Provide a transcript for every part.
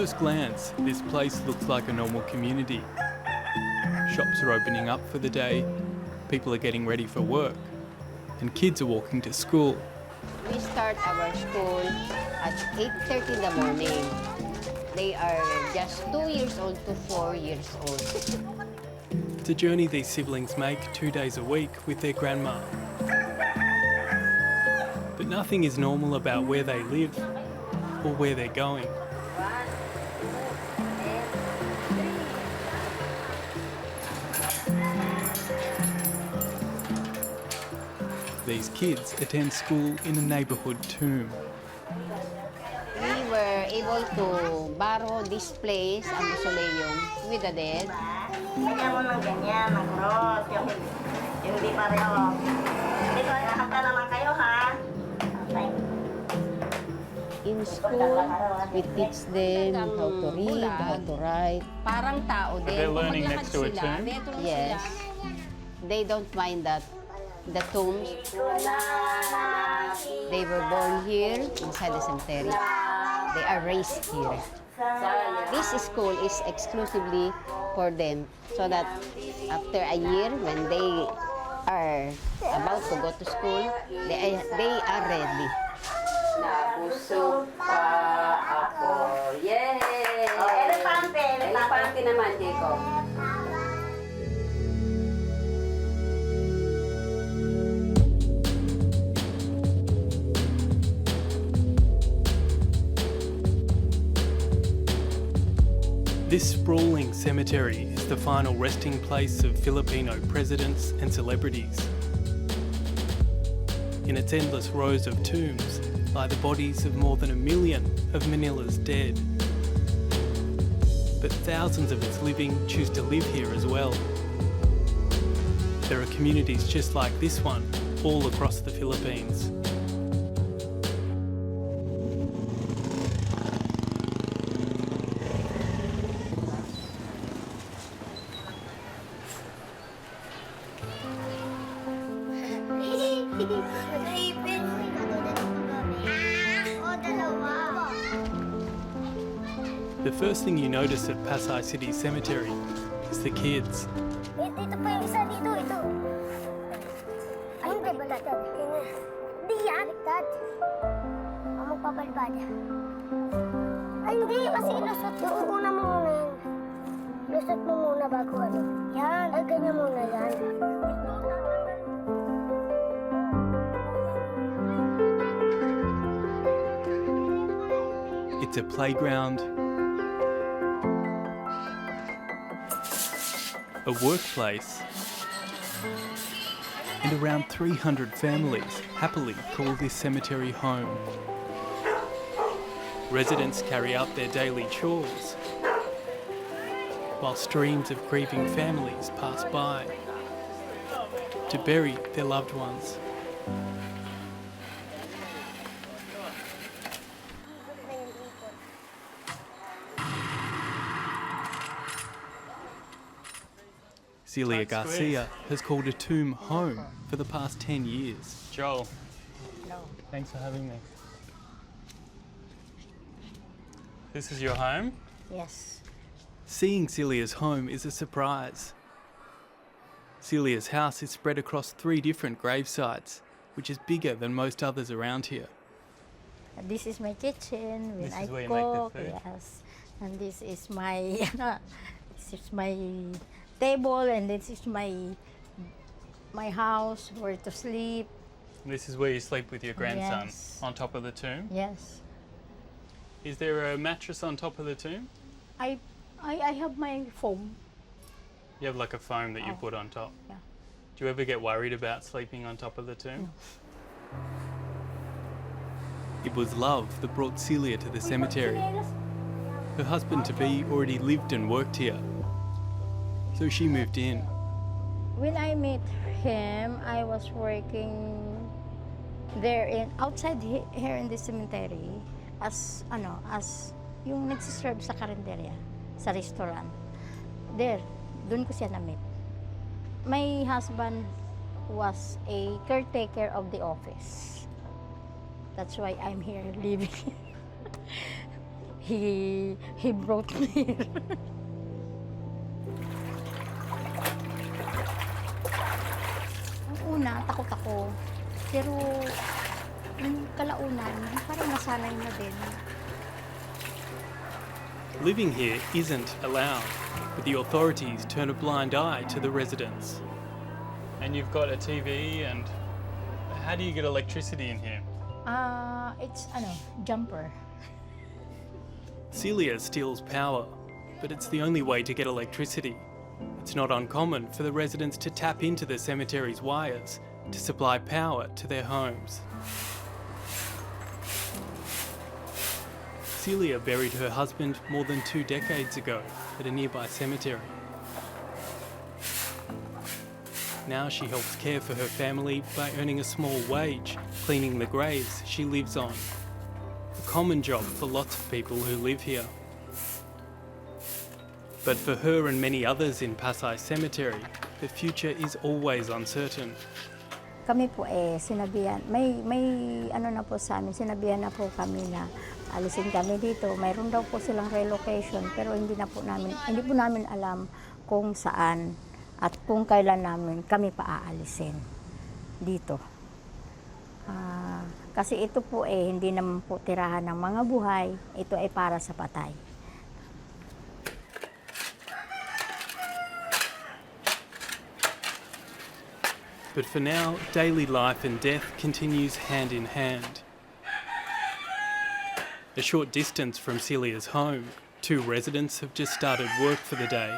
first glance, this place looks like a normal community. Shops are opening up for the day, people are getting ready for work, and kids are walking to school. We start our school at 8:30 in the morning. They are just 2 years old to 4 years old. It's a journey these siblings make 2 days a week with their grandma. But nothing is normal about where they live or where they're going. These kids attend school in a neighbourhood tomb. We were able to borrow this place, a mausoleum, with the dead. Ganyan mo ng ganyan, ng cross, yung hindi pareho. Dito, nakakanta naman kayo, ha? Okay. In school, we teach them how to read, how to write. Parang tao din. They're learning next to a tomb? Yes. They don't mind that. The tombs, they were born here inside the cemetery. They are raised here. This school is exclusively for them, so that after a year, when they are about to go to school, they are ready. Nabusog pa ako. Yay! Oh, elefante, Elefante naman, Jacob. This sprawling cemetery is the final resting place of Filipino presidents and celebrities. In its endless rows of tombs lie the bodies of more than 1 million of Manila's dead. But thousands of its living choose to live here as well. There are communities just like this one all across the Philippines. The first thing you notice at Pasay City Cemetery is the kids. Ito pa yung isa dito, ito. Ay, hindi, baliktad. Hindi yan. Baliktad. O, magpapalbad. Ay, hindi, kasi ilusot. Yung una mo muna yan. Lusot mo muna bago ano. Yan. Ay, ganyan muna yan. It's a playground, a workplace, and around 300 families happily call this cemetery home. Residents carry out their daily chores, while streams of grieving families pass by to bury their loved ones. Celia Garcia has called a tomb home for the past 10 years. Joel. Hello. Thanks for having me. This is your home? Yes. Seeing Celia's home is a surprise. Celia's house is spread across 3 different grave sites, which is bigger than most others around here. This is my kitchen when This I is where you cook. make the food? Yes, and this is my table, and this is my house where to sleep. This is where you sleep with your grandson, Yes. on top of the tomb. Yes, Is there a mattress on top of the tomb? I have my foam. You have like a foam that you Oh. put on top. Yeah. Do you ever get worried about sleeping on top of the tomb? It was love that brought Celia to the cemetery. Her husband-to-be already lived and worked here, so she moved in. When I met him, I was working there outside here in the cemetery as yung nagsiserve sa karinderya, sa restaurant. Doon ko siya na-meet. My husband was a caretaker of the office. That's why I'm here living. he brought me here. Ang una, takot ako. Pero nung kalaunan, parang nasanay na din. Living here isn't allowed, but the authorities turn a blind eye to the residents. And you've got a TV, and how do you get electricity in here? It's jumper. Celia steals power, but it's the only way to get electricity. It's not uncommon for the residents to tap into the cemetery's wires to supply power to their homes. Celia buried her husband more than 2 decades ago at a nearby cemetery. Now she helps care for her family by earning a small wage, cleaning the graves she lives on. A common job for lots of people who live here. But for her and many others in Pasay Cemetery, the future is always uncertain. Kami po sinabihan, may na po sa amin, sinabihan na po kami na alisin kami dito. Mayroon daw po silang relocation, pero hindi po namin alam kung saan at kung kailan namin kami paaalisin dito. Kasi ito po hindi naman po tirahan ng mga buhay, ito ay para sa patay. But for now, daily life and death continues hand in hand. A short distance from Celia's home, 2 residents have just started work for the day.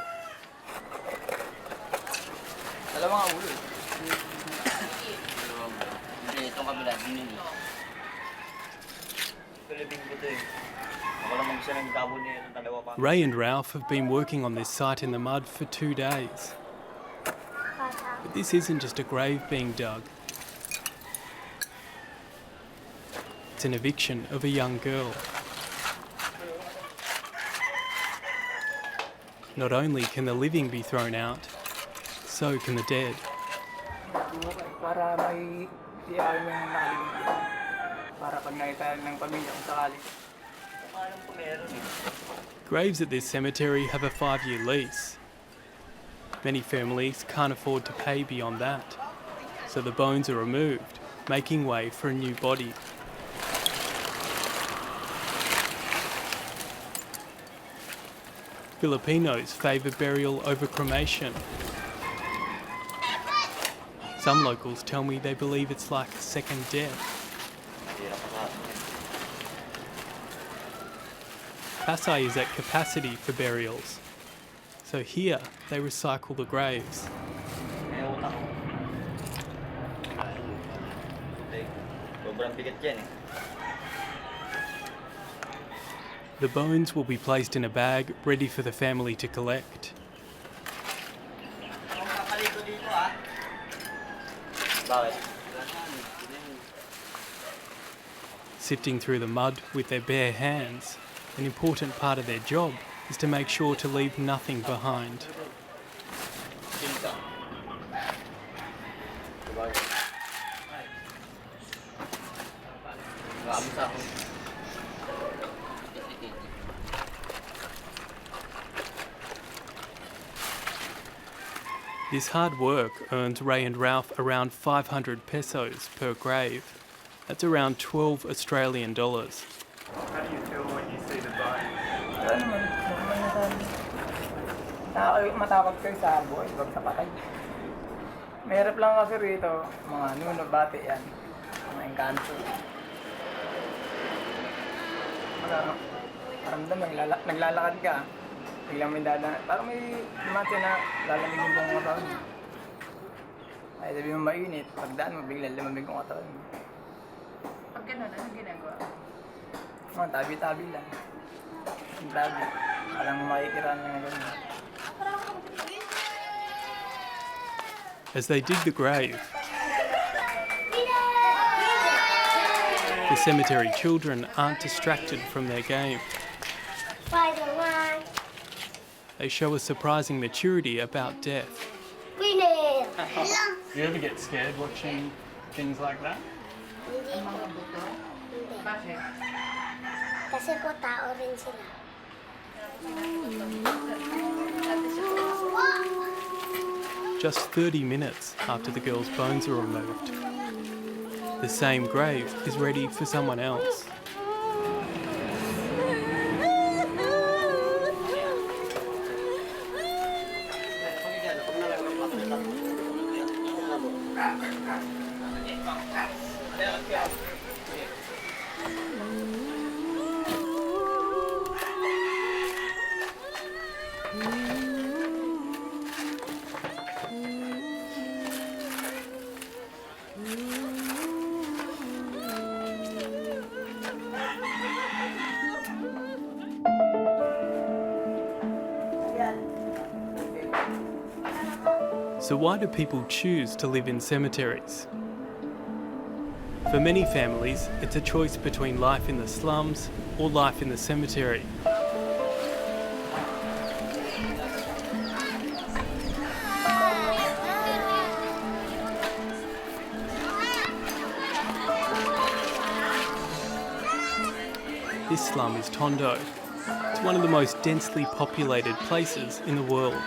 Ray and Ralph have been working on this site in the mud for 2 days. But this isn't just a grave being dug. It's an eviction of a young girl. Not only can the living be thrown out, so can the dead. Graves at this cemetery have a 5-year lease. Many families can't afford to pay beyond that, so the bones are removed, making way for a new body. Filipinos favour burial over cremation. Some locals tell me they believe it's like a second death. Pasay is at capacity for burials, so here they recycle the graves. The bones will be placed in a bag ready for the family to collect. Sifting through the mud with their bare hands, an important part of their job is to make sure to leave nothing behind. This hard work earns Ray and Ralph around 500 pesos per grave. That's around 12 Australian dollars. How do you feel when you see the bone? Matakot kayo sa buhay, wag sa patay. Mahirap lang kasi rito, mga nuno, bati yan, mga engkanto. Maramdam, naglalakad ka, biglang may dadaan, parang may lumati na lalamig yung buong katawan. Ay, sabi mo mainit, pagdaan mo, biglang lumamig yung katawan. Pag gano'n, anong ginagawa? Mga tabi-tabi lang. Tabi, parang makikiraan na gano'n. As they dig the grave, the cemetery children aren't distracted from their game. Spider-Man. They show a surprising maturity about death. Quinn. You ever get scared watching things like that? Bakit? Kasi po tao rin sila. Just 30 minutes after the girls' bones are removed, the same grave is ready for someone else. So why do people choose to live in cemeteries? For many families, it's a choice between life in the slums or life in the cemetery. This slum is Tondo. It's one of the most densely populated places in the world.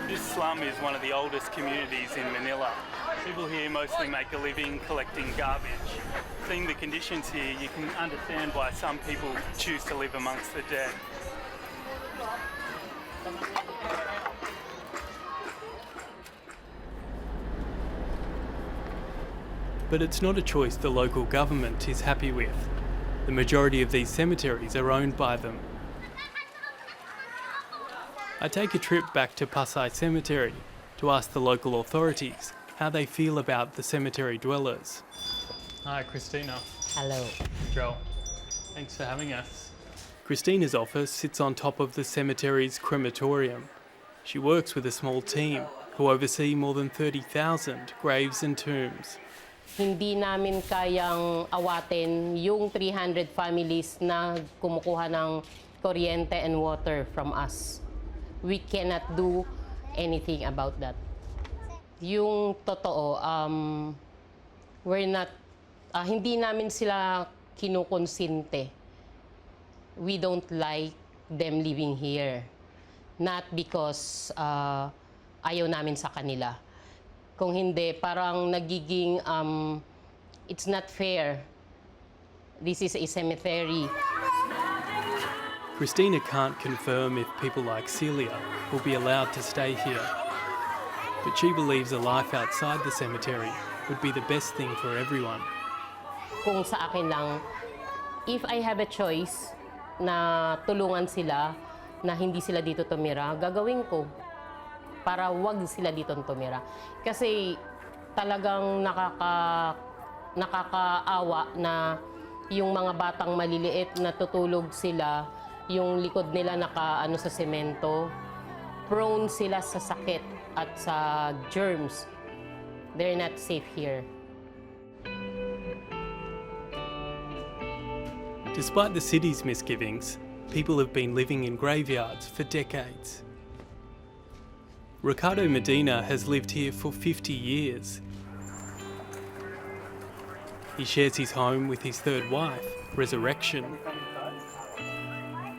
This slum is one of the oldest communities in Manila. People here mostly make a living collecting garbage. Seeing the conditions here, you can understand why some people choose to live amongst the dead. But it's not a choice the local government is happy with. The majority of these cemeteries are owned by them. I take a trip back to Pasay Cemetery to ask the local authorities how they feel about the cemetery dwellers. Hi, Christina. Hello. Joel. Thanks for having us. Christina's office sits on top of the cemetery's crematorium. She works with a small team who oversee more than 30,000 graves and tombs. Hindi namin kayang awatin yung 300 families na kumukuha ng kuryente and water from us. We cannot do anything about that. Yung totoo, we're not, hindi namin sila kinukonsinte. We don't like them living here. Not because ayaw namin sa kanila. Kung hindi, parang nagiging, it's not fair. This is a cemetery. Christina can't confirm if people like Celia will be allowed to stay here. But she believes a life outside the cemetery would be the best thing for everyone. Kung sa akin lang, if I have a choice na tulungan sila, na hindi sila dito tumira, gagawin ko. Para wag sila dito tumira. Kasi talagang nakakaawa na yung mga batang maliliit na tutulog sila, yung likod nila nakaano sa semento, prone sila sa sakit at sa germs. They're not safe here. Despite the city's misgivings, people have been living in graveyards for decades. Ricardo Medina has lived here for 50 years. He shares his home with his third wife, Resurrection.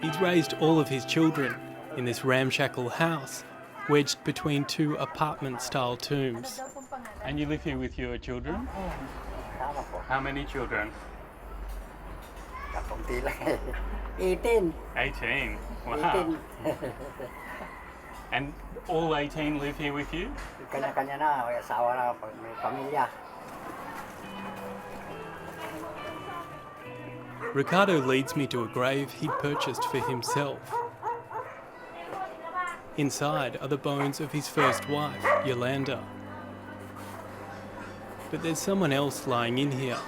He's raised all of his children in this ramshackle house, wedged between two apartment-style tombs. And you live here with your children? How many children? 18. 18. Wow. And all 18 live here with you? Kanya-kanya na, may asawa na, may pamilya. Ricardo leads me to a grave he'd purchased for himself. Inside are the bones of his first wife, Yolanda. But there's someone else lying in here.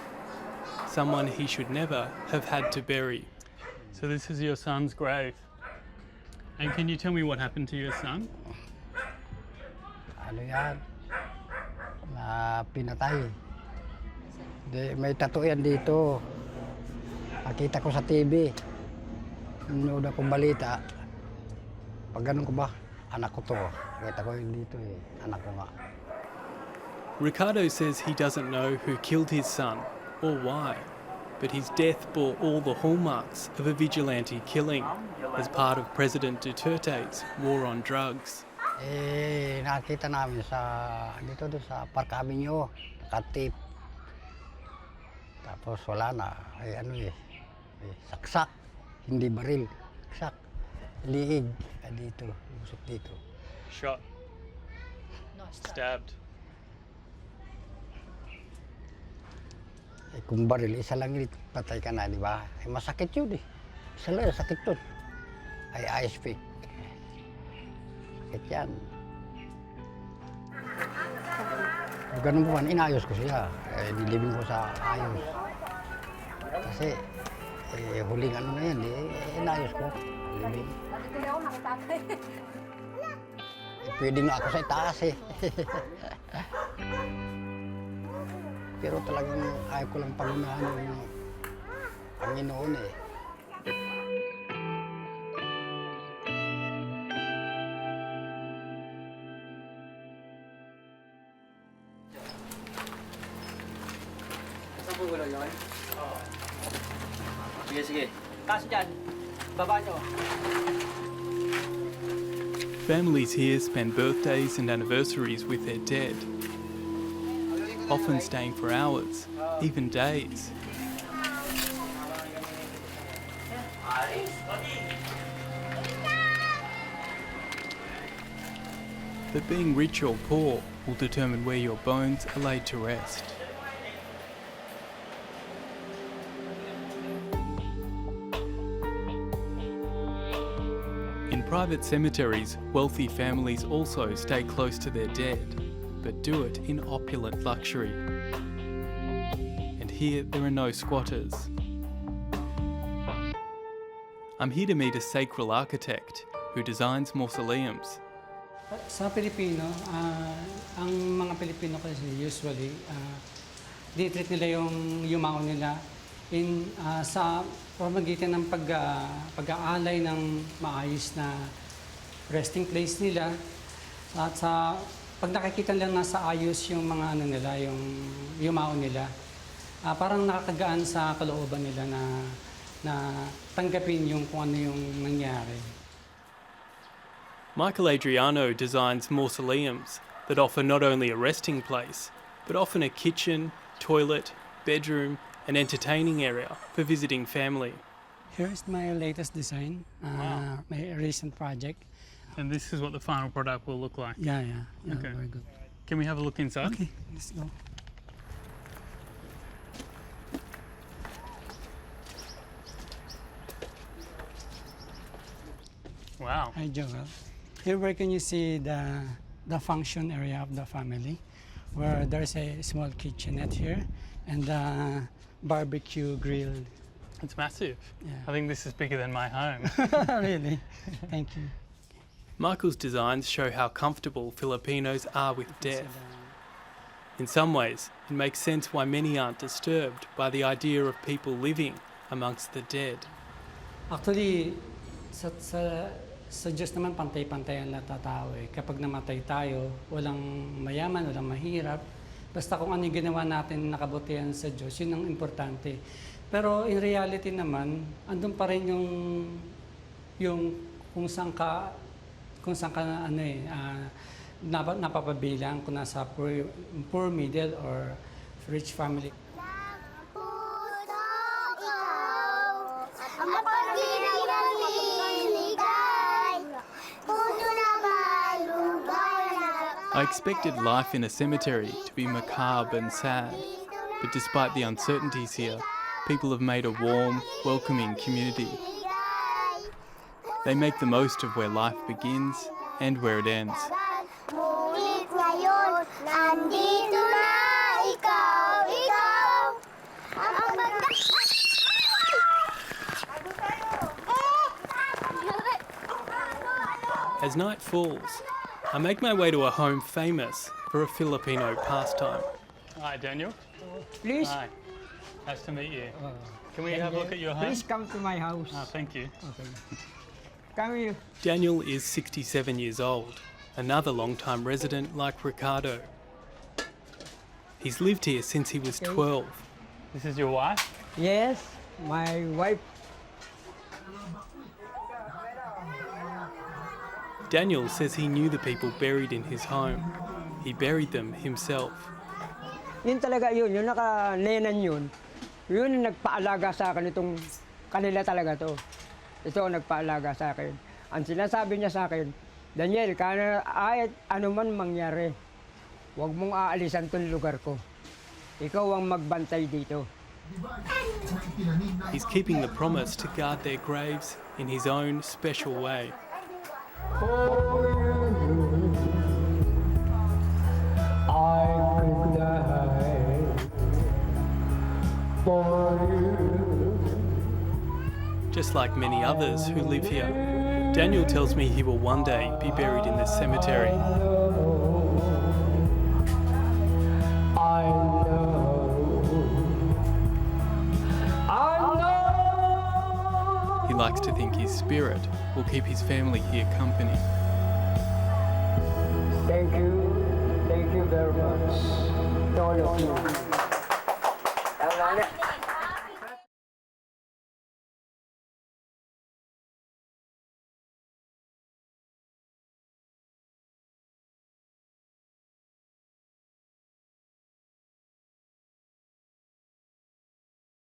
Someone he should never have had to bury. So this is your son's grave. And can you tell me what happened to your son? Ano yan? Na pinatay. May tattoo yan dito. Nakita ko sa TV. Nanood akong balita. Pag ganun ko ba, anak ko to. Kita ko yun dito eh, anak ko nga. Ricardo says he doesn't know who killed his son or why, but his death bore all the hallmarks of a vigilante killing as part of President Duterte's war on drugs. Eh, nakita namin dito sa Park Avenue, nakatip. Tapos wala na, ay saksak, hindi baril, saksak, liig, dito, busok dito. Shot. Stabbed. Kung baril, isa lang yun, patay ka na, di ba? Masakit yun eh. Isa lang, sakit yun. Ay, ice pick. Sakit yan. Ganun po man, inayos ko siya. Nilibing ko sa ayos. Kasi, huling ano na yan, inayos ko. Libing. Pwede nga ako sa itaas eh. Pero talagang ayaw ko lang pangunahan yung Panginoon eh. Saan po gulo yun? Oo. Sige. Kaso dyan, baba nyo. Families here spend birthdays and anniversaries with their dead, often staying for hours, even days. But being rich or poor will determine where your bones are laid to rest. In private cemeteries, wealthy families also stay close to their dead, but do it in opulent luxury. And here there are no squatters. I'm here to meet a sacral architect who designs mausoleums. Sa Pilipino, ang mga Pilipino kasi usually, di-treat nila yung yumao nila sa pamamagitan ng pag-aalay ng maayos na resting place nila. At pag nakikita lang nasa ayos yung mga nila, yung yumao nila, parang nakakagaan sa kalooban nila na tanggapin yung kung ano yung nangyari. Michael Adriano designs mausoleums that offer not only a resting place, but often a kitchen, toilet, bedroom, and entertaining area for visiting family. Here's my latest design, my recent project. And this is what the final product will look like. Yeah, Okay. Very good. Can we have a look inside? Okay, let's go. Wow. Hi, Joel. Here where can you see the function area of the family, where there's a small kitchenette here and a barbecue grill. It's massive. Yeah. I think this is bigger than my home. Really? Thank you. Michael's designs show how comfortable Filipinos are with death. In some ways, it makes sense why many aren't disturbed by the idea of people living amongst the dead. Actually, sa Diyos naman pantay-pantay ang natatao eh. Kapag namatay tayo, walang mayaman, walang mahirap. Basta kung ano yung ginawa natin nakabutihan sa Diyos, yun ang importante. Pero in reality naman, andun pa rin yung kung saan ka napapabilang kung nasa poor, middle, or rich family. I expected life in a cemetery to be macabre and sad, but despite the uncertainties here, people have made a warm, welcoming community. They make the most of where life begins and where it ends. As night falls, I make my way to a home famous for a Filipino pastime. Hi, Daniel. Please. Hi. Nice to meet you. Can we have a look at your home? Please come to my house. Thank you. Okay. Come here. Daniel is 67 years old, another long-time resident like Ricardo. He's lived here since he was 12. This is your wife? Yes, my wife. Daniel says he knew the people buried in his home. He buried them himself. Yun talaga yun, yung naka-nenan yun. Yun yung nagpaalaga sa akin, itong kanila talaga to. Ito ang nagpaalaga sa akin. Ang sinasabi niya sa akin, Daniel, kahit ano man mangyari, huwag mong aalisan tong lugar ko. Ikaw ang magbantay dito. He's keeping the promise to guard their graves in his own special way. Just like many others who live here, Daniel tells me he will one day be buried in this cemetery. He likes to think his spirit will keep his family here company. Thank you very much to all of you.